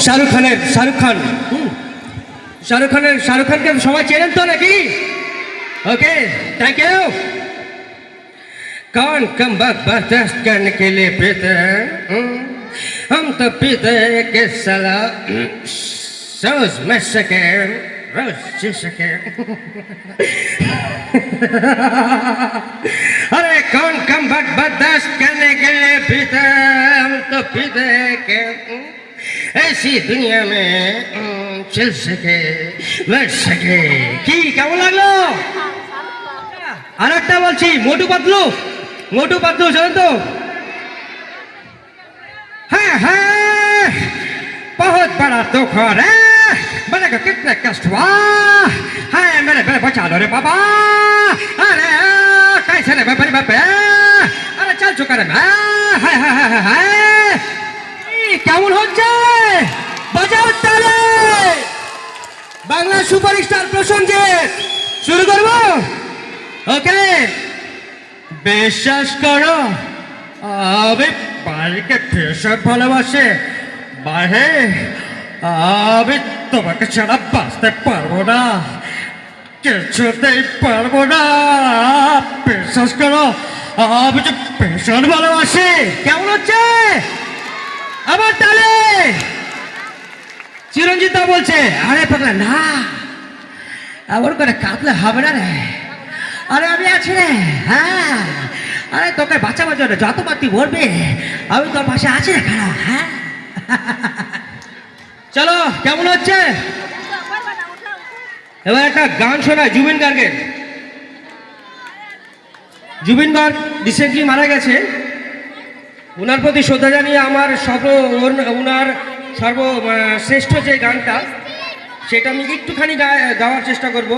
শাহরুখ খান শাহরুখ খানকে সবাই চেনেন তো নাকি? Okay thank you. कौन कम बर्दाश्त करने के लिए पीते हैं? हम तो पीते हैं कि साला रोज में सके रोज जी सके। अरे कौन कम बर्दाश्त करने के लिए पीते हैं? हम तो पीते हैं कि ऐसी दुनिया में चल सके बैठ सके। की কেমন লাগলো? আরেকটা বলছি, মোটু পাতলু জানেন তো? হ্যাঁ হ্যাঁ बहुत बड़ा दुख हो रे मेरे को कितने कष्ट हुआ है मेरे बचा लो रे बाबा। अरे कैसे रे मेरे बाबा? अरे चल चुका रे मैं। हाय हाय हाय हाय কেমন হচ্ছে? বাজাও তালে। বাংলা সুপারস্টার প্রসেনজিৎ শুরু করব। ওকে বিশ্বাস করো আমি বাড়িকে ভীষণ ভালোবাসে বাহে আমি তোমাকে ছাড়া বাঁচতে পারবো না কিছুতেই পারবো না। বিশ্বাস করো আমি যে ভীষণ ভালোবাসি। কেমন হচ্ছে? আবার তাহলে চিরঞ্জিত বলছে আরে পাগলা না আবার করে কাঁদলে হবে না রে। আরে আমি আছি রে। হ্যাঁ আরে তোকে বাঁচাবার জন্য যতবার তুই বলবি আমি তোর পাশে আছি রে খারাপ। হ্যাঁ চলো কেমন হচ্ছে? এবার একটা গান শোনায় জুবিন গার্গের। জুবিন গার্গ রিসেন্টলি মারা গেছে। ওনার প্রতি শ্রদ্ধা জানিয়ে আমার ওনার সর্বশ্রেষ্ঠ যে গানটা সেটা আমি একটুখানি গাওয়ার চেষ্টা করব,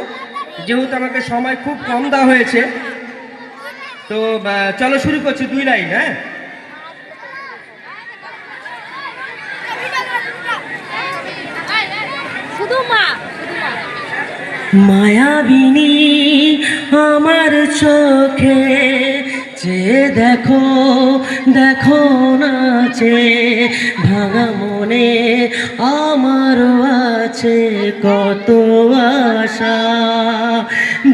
যেহেতু আমাকে সময় খুব কম দেওয়া হয়েছে। তো চলো শুরু করছি, 2 লাইন। হ্যাঁ মায়াবিনী আমার চোখে যে দেখো দেখো নাচে ভাঙা মনে আমার আছে কত আশা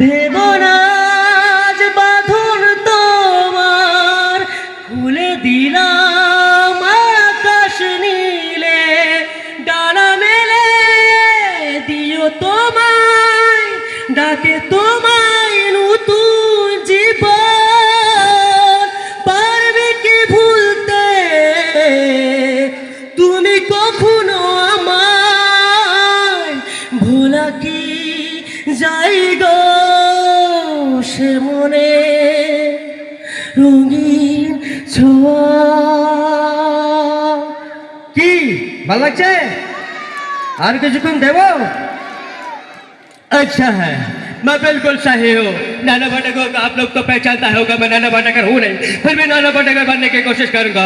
ভেবনাজ বাঁধন তোমার খুলে দিলাম আকাশ নীলে ডানা মেলে দিও তোমায় ডাকে তোমায় নতুন জীবন পারবে কি ভুলতে তুমি কখনো আমায় ভোলা কি যাই গো সে মনে রঙিন ছোঁয়া। কি ভালো লাগছে? আর কিছুক্ষণ দেব? अच्छा है मैं बिल्कुल सही हूँ। नाना पाटेकर को आप लोग तो पहचानता होगा, मैं नाना पाटेकर हूँ नहीं, फिर भी नाना पाटेकर बनने की कोशिश करूंगा।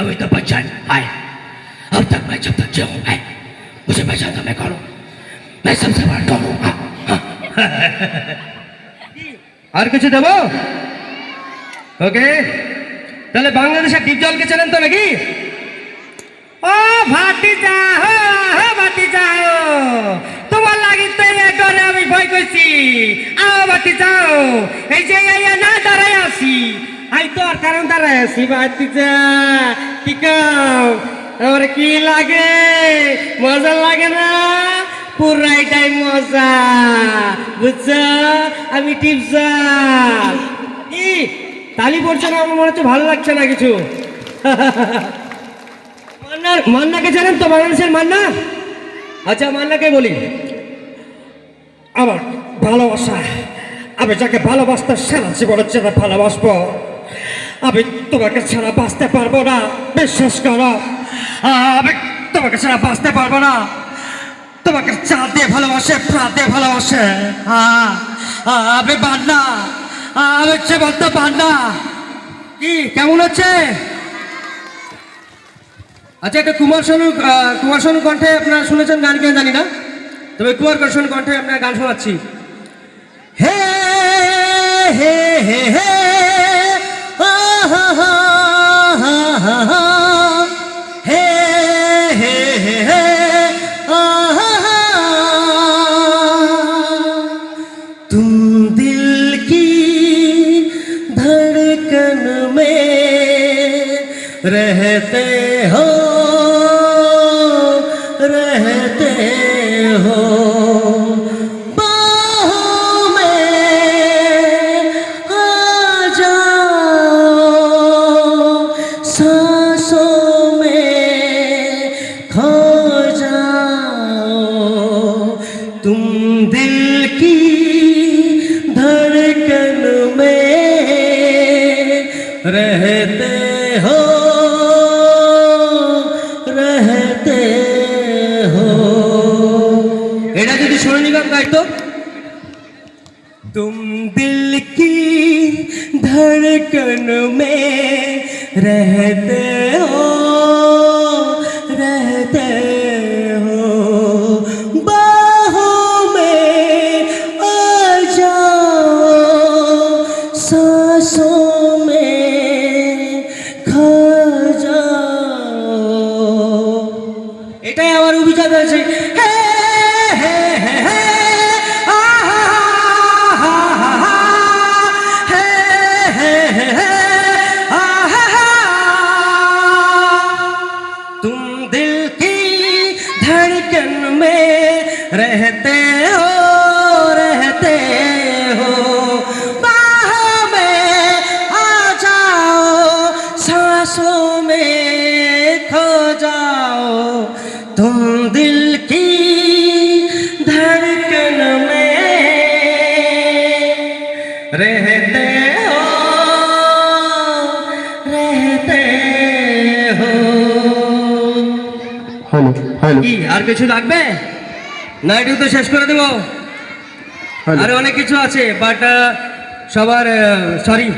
अभी तो पहचान आए, अब तक मैं जब तक जिया हूँ मुझे पहचानता मैं कौन हूँ, मैं सबसे बड़ा डॉन हूँ। আর কিছু দেবো? ওকে তাহলে বাংলাদেশের ডিপজলকে চেনেন তো নাকি? ও ভাতিজা হো ভাতিজা তোমার লাগি তো ঘরে আমি ভয় করছি। আও ভাতিজাও এই যে না দাঁড়ায় আছি আমি তো আর কারণ দাঁড়ায় আছি ভাতিজা। কি কাও আমার কি লাগে? মজা লাগে না? পুরাইটাই মজা বুঝছ? আমি টিপসা কি তালি পড়ছে না? আমার মনে হচ্ছে ভালো লাগছে না কিছু। মান্নাকে জানেন তো? বাংলাদেশের মান্না। আচ্ছা মান্নাকে বলি আমার ভালোবাসা আমি যাকে ভালোবাসতে সারা জীবনের জন্য ভালোবাসবো আমি তোমাকে ছাড়া বাঁচতে পারবো না। বিশ্বাস করো আমি তোমাকে ছাড়া বাঁচতে পারবো না। তোমাকে চাঁদ দিয়ে ভালোবাসে প্রাণ দিয়ে ভালোবাসে। আমি মান্না আমি হচ্ছে বলতে মান্না। কি কেমন হচ্ছে? আচ্ছা একটা কুমার শানু কণ্ঠে আপনারা শুনেছেন গান কেন জানি না, তবে কুমার শানু কণ্ঠে আপনার গান শোনাচ্ছি। হে হে হে হে হে হে হে रहते हो रहते हो बाहों में आ जाओ सांसों में खो जाओ तुम दिल की धड़कन में रहते हो रहते हो এটা যদি শুনে গান গাইতো तुम दिल की धड़कन में रहते हो रहते हो बाहों में आ जाओ सांसों में खो जाओ এটাই আমার অভিযোগ আছে तुम दिल की धड़कन में रहते हो रहते हो बाहों में आ जाओ सांसों में खो जाओ तुम दिल की धड़कन में रहते हो रहते हो হ্যালো হ্যালো কি আর কিছু লাগবে না এটুকু তো শেষ করে দেবো আর অনেক কিছু আছে বাট সবার সরি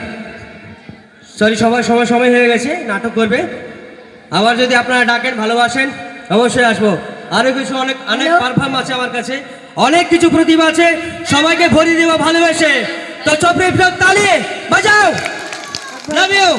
সবার সময় হয়ে গেছে নাটক করবে আবার যদি আপনারা ডাকেন ভালোবাসেন অবশ্যই আসবো আরো কিছু অনেক অনেক পারফর্ম আছে আমার কাছে অনেক কিছু প্রতিভা আছে সবাইকে ভরিয়ে দেবো ভালোবেসে তো চপড়ে তালি বাজাও লাভ ইউ